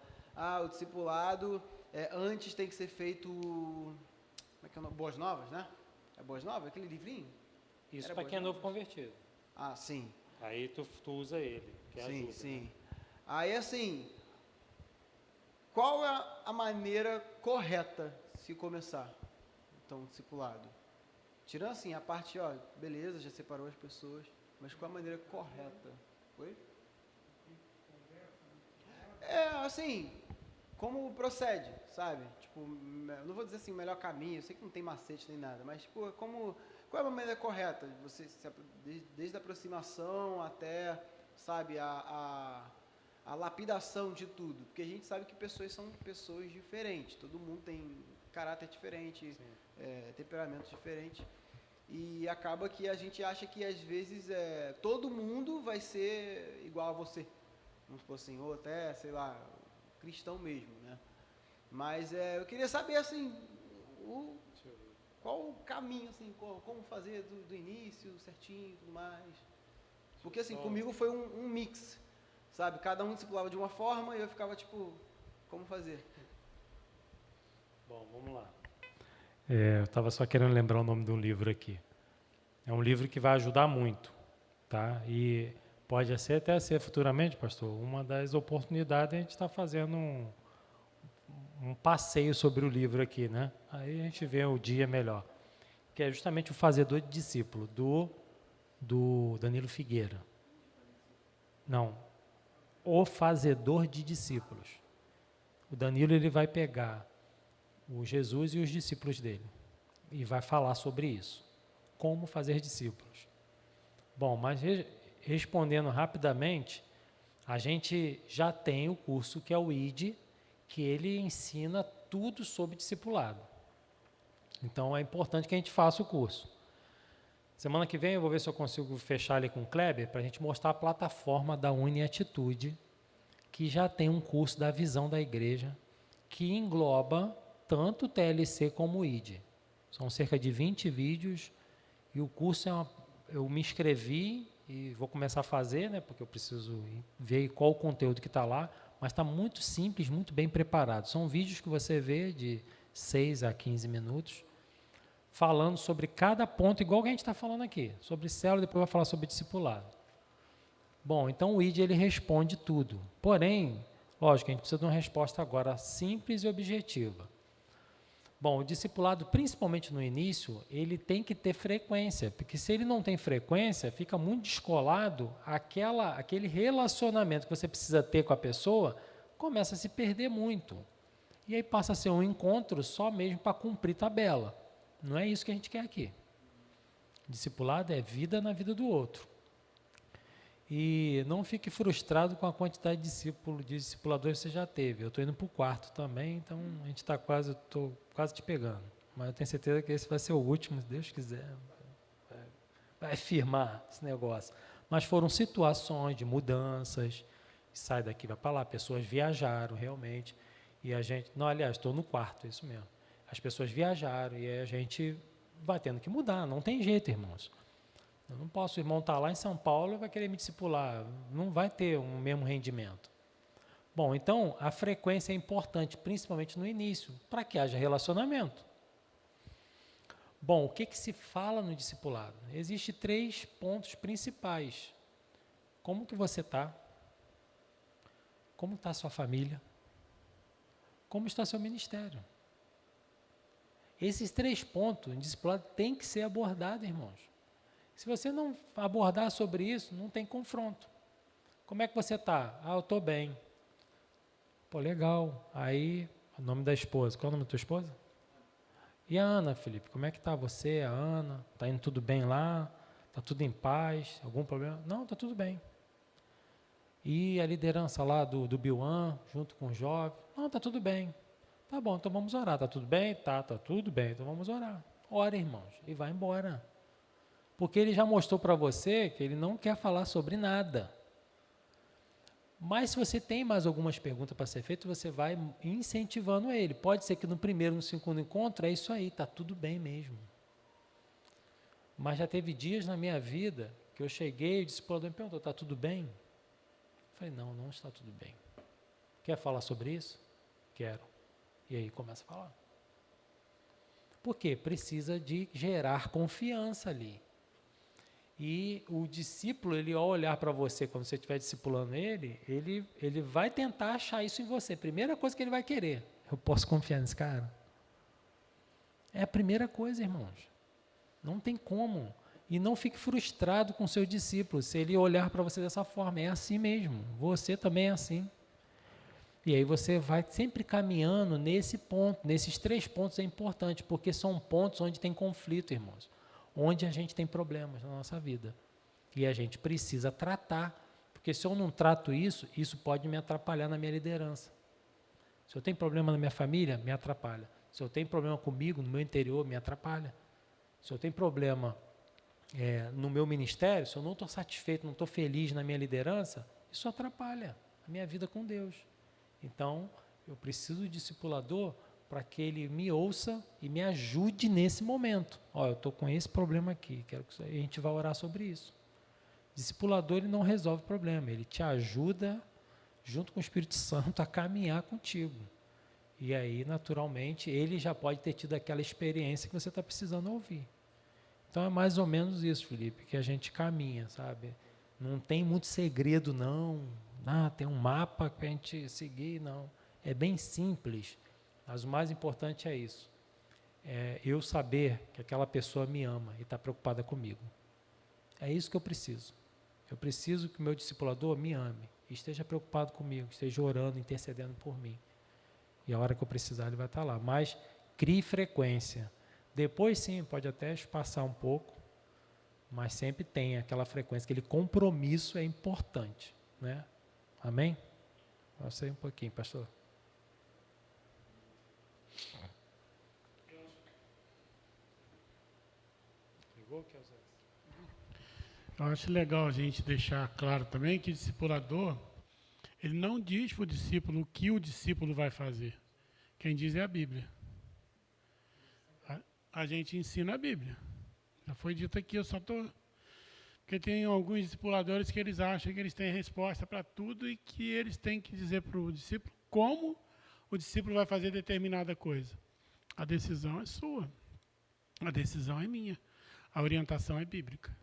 O discipulado antes tem que ser feito, como é que é o nome? Boas Novas, né? É Boas Novas, aquele livrinho? Isso para quem é novo convertido. Sim. Aí tu usa ele, que ajuda. Sim. Né? Aí assim, qual é a maneira correta de se começar, então, discipulado? Tirando assim, a parte, beleza, já separou as pessoas, mas qual a maneira correta? Oi? Assim, como procede, sabe? Tipo, não vou dizer assim, o melhor caminho, eu sei que não tem macete nem nada, mas tipo, qual é a maneira correta? Você, desde a aproximação até, sabe, a lapidação de tudo. Porque a gente sabe que pessoas são pessoas diferentes, todo mundo tem caráter diferente, temperamento diferente. E acaba que a gente acha que às vezes todo mundo vai ser igual a você. Vamos supor assim, ou até, sei lá, cristão mesmo, né? Mas eu queria saber, assim, qual o caminho, assim, como fazer do início, certinho e tudo mais. Porque, assim, comigo foi um mix, sabe? Cada um discipulava de uma forma e eu ficava, tipo, como fazer? Bom, vamos lá. Eu estava só querendo lembrar o nome de um livro aqui. É um livro que vai ajudar muito, tá? E pode até ser futuramente, pastor, uma das oportunidades a gente está fazendo um passeio sobre o livro aqui, né? Aí a gente vê o dia melhor. Que é justamente o Fazedor de Discípulo, do Danilo Figueira. Não, o Fazedor de Discípulos. O Danilo ele vai pegar o Jesus e os discípulos dele e vai falar sobre isso. Como fazer discípulos. Bom, mas respondendo rapidamente, a gente já tem o curso que é o ID, que ele ensina tudo sobre discipulado. Então é importante que a gente faça o curso. Semana que vem eu vou ver se eu consigo fechar ali com o Kleber para a gente mostrar a plataforma da UniAtitude, que já tem um curso da visão da igreja, que engloba tanto o TLC como o ID. São cerca de 20 vídeos e o curso eu me inscrevi e vou começar a fazer, né, porque eu preciso ver qual o conteúdo que está lá, mas está muito simples, muito bem preparado. São vídeos que você vê de 6 a 15 minutos, falando sobre cada ponto, igual que a gente está falando aqui, sobre célula, depois vai falar sobre discipulado. Bom, então o ID ele responde tudo, porém, lógico, a gente precisa de uma resposta agora simples e objetiva. Bom, o discipulado, principalmente no início, ele tem que ter frequência, porque se ele não tem frequência, fica muito descolado, aquele relacionamento que você precisa ter com a pessoa começa a se perder muito. E aí passa a ser um encontro só mesmo para cumprir tabela. Não é isso que a gente quer aqui. Discipulado é vida na vida do outro. E não fique frustrado com a quantidade de discipuladores que você já teve. Eu estou indo para o quarto também, então a gente está estou quase te pegando. Mas eu tenho certeza que esse vai ser o último, se Deus quiser. Vai firmar esse negócio. Mas foram situações de mudanças, sai daqui, vai para lá, pessoas viajaram realmente, e a gente, não, aliás, estou no quarto, isso mesmo. As pessoas viajaram e a gente vai tendo que mudar, não tem jeito, irmãos. Eu não posso, o irmão estar lá em São Paulo e vai querer me discipular, não vai ter um mesmo rendimento. Bom, então a frequência é importante, principalmente no início, para que haja relacionamento. Bom, o que se fala no discipulado? Existem 3 pontos principais. Como que você está? Como está a sua família? Como está seu ministério? Esses 3 pontos, o discipulado tem que ser abordado, irmãos. Se você não abordar sobre isso, não tem confronto. Como é que você está? Ah, eu estou bem. Pô, legal. Aí, o nome da esposa. Qual é o nome da tua esposa? E a Ana, Felipe? Como é que está você, a Ana? Está indo tudo bem lá? Está tudo em paz? Algum problema? Não, está tudo bem. E a liderança lá do Biuan, junto com o jovem? Não, está tudo bem. Tá bom, então vamos orar. Está tudo bem? Tá tudo bem. Então vamos orar. Ora, irmãos, e vai embora. Porque ele já mostrou para você que ele não quer falar sobre nada. Mas se você tem mais algumas perguntas para ser feitas, você vai incentivando ele. Pode ser que no primeiro, no segundo encontro, é isso aí, está tudo bem mesmo. Mas já teve dias na minha vida que eu cheguei e o discipulador me perguntou, está tudo bem? Eu falei, não, não está tudo bem. Quer falar sobre isso? Quero. E aí começa a falar. Por quê? Precisa de gerar confiança ali. E o discípulo, ele ao olhar para você, quando você estiver discipulando ele vai tentar achar isso em você. Primeira coisa que ele vai querer, eu posso confiar nesse cara? É a primeira coisa, irmãos. Não tem como. E não fique frustrado com o seu discípulo, se ele olhar para você dessa forma. É assim mesmo, você também é assim. E aí você vai sempre caminhando nesse ponto, nesses 3 pontos é importante, porque são pontos onde tem conflito, irmãos. Onde a gente tem problemas na nossa vida. E a gente precisa tratar, porque se eu não trato isso, isso pode me atrapalhar na minha liderança. Se eu tenho problema na minha família, me atrapalha. Se eu tenho problema comigo, no meu interior, me atrapalha. Se eu tenho problema no meu ministério, se eu não estou satisfeito, não estou feliz na minha liderança, isso atrapalha a minha vida com Deus. Então, eu preciso do discipulador para que ele me ouça e me ajude nesse momento. Ó, eu estou com esse problema aqui, quero que a gente vá orar sobre isso. Discipulador, ele não resolve o problema, ele te ajuda, junto com o Espírito Santo, a caminhar contigo. E aí, naturalmente, ele já pode ter tido aquela experiência que você está precisando ouvir. Então, é mais ou menos isso, Felipe, que a gente caminha, sabe? Não tem muito segredo, não. Tem um mapa para a gente seguir, não. É bem simples. Mas o mais importante é isso. É eu saber que aquela pessoa me ama e está preocupada comigo. É isso que eu preciso. Eu preciso que o meu discipulador me ame, e esteja preocupado comigo, esteja orando, intercedendo por mim. E a hora que eu precisar, ele vai estar lá. Mas crie frequência. Depois, sim, pode até espaçar um pouco, mas sempre tem aquela frequência, aquele compromisso é importante, né? Amém? Eu sei um pouquinho, pastor. Eu acho legal a gente deixar claro também que o discipulador, ele não diz para o discípulo o que o discípulo vai fazer. Quem diz é a Bíblia. A gente ensina a Bíblia. Já foi dito aqui, eu só estou... Porque tem alguns discipuladores que eles acham que eles têm resposta para tudo e que eles têm que dizer para o discípulo como o discípulo vai fazer determinada coisa. A decisão é sua. A decisão é minha. A orientação é bíblica.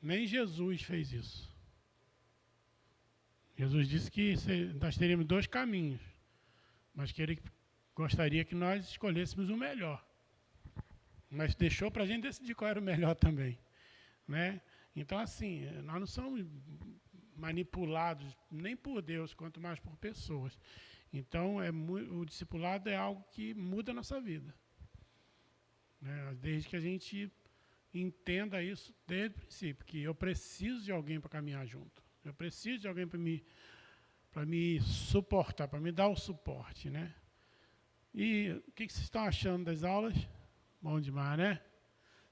Nem Jesus fez isso. Jesus disse que nós teríamos 2 caminhos, mas que ele gostaria que nós escolhêssemos o melhor. Mas deixou para a gente decidir qual era o melhor também, né? Então, assim, nós não somos manipulados nem por Deus, quanto mais por pessoas. Então, o discipulado é algo que muda a nossa vida, né? Desde que a gente entenda isso desde o princípio, que eu preciso de alguém para caminhar junto. Eu preciso de alguém para me suportar, para me dar o suporte, né? E o que vocês estão achando das aulas? Bom demais, né?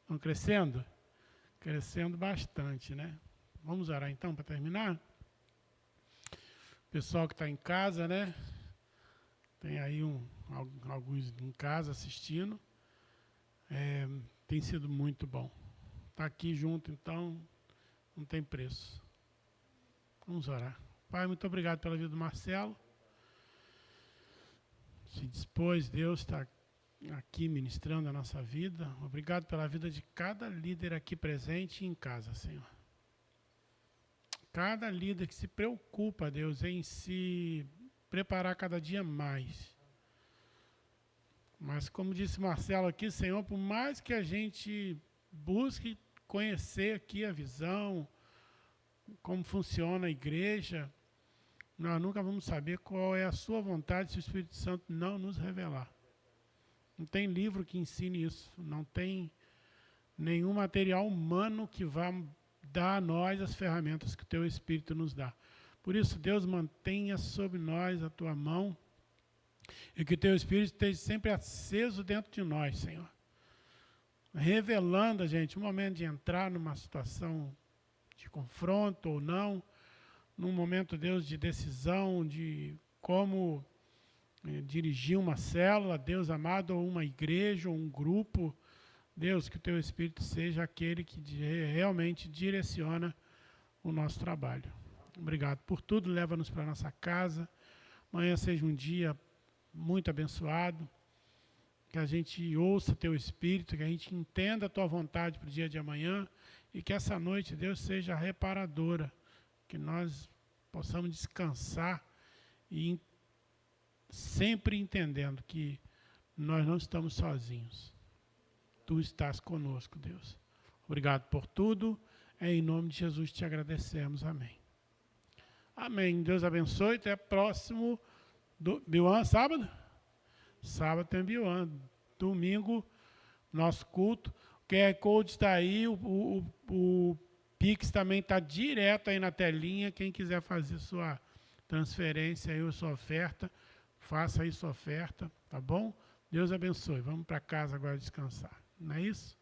Estão crescendo? Crescendo bastante, né? Vamos orar então para terminar? Pessoal que está em casa, né? Tem aí alguns em casa assistindo. Tem sido muito bom. Estar aqui junto, então, não tem preço. Vamos orar. Pai, muito obrigado pela vida do Marcelo. Se dispôs, Deus está aqui ministrando a nossa vida. Obrigado pela vida de cada líder aqui presente e em casa, Senhor. Cada líder que se preocupa, Deus, em se preparar cada dia mais. Mas como disse Marcelo aqui, Senhor, por mais que a gente busque conhecer aqui a visão, como funciona a igreja, nós nunca vamos saber qual é a sua vontade se o Espírito Santo não nos revelar. Não tem livro que ensine isso. Não tem nenhum material humano que vá dar a nós as ferramentas que o Teu Espírito nos dá. Por isso, Deus, mantenha sobre nós a Tua mão e que o Teu Espírito esteja sempre aceso dentro de nós, Senhor. Revelando a gente o momento de entrar numa situação de confronto ou não, num momento, Deus, de decisão, de como dirigir uma célula, Deus amado, ou uma igreja, ou um grupo. Deus, que o Teu Espírito seja aquele que realmente direciona o nosso trabalho. Obrigado por tudo, leva-nos para a nossa casa. Amanhã seja um dia muito abençoado, que a gente ouça Teu Espírito, que a gente entenda a Tua vontade para o dia de amanhã e que essa noite, Deus, seja reparadora, que nós possamos descansar e sempre entendendo que nós não estamos sozinhos. Tu estás conosco, Deus. Obrigado por tudo. Em nome de Jesus te agradecemos. Amém. Amém. Deus abençoe. Até próximo. Biuan, sábado? Sábado tem Biuan. Domingo, nosso culto. O QR Code está aí. O Pix também está direto aí na telinha. Quem quiser fazer sua transferência aí, ou sua oferta, faça aí sua oferta. Tá bom? Deus abençoe. Vamos para casa agora descansar. Não é isso?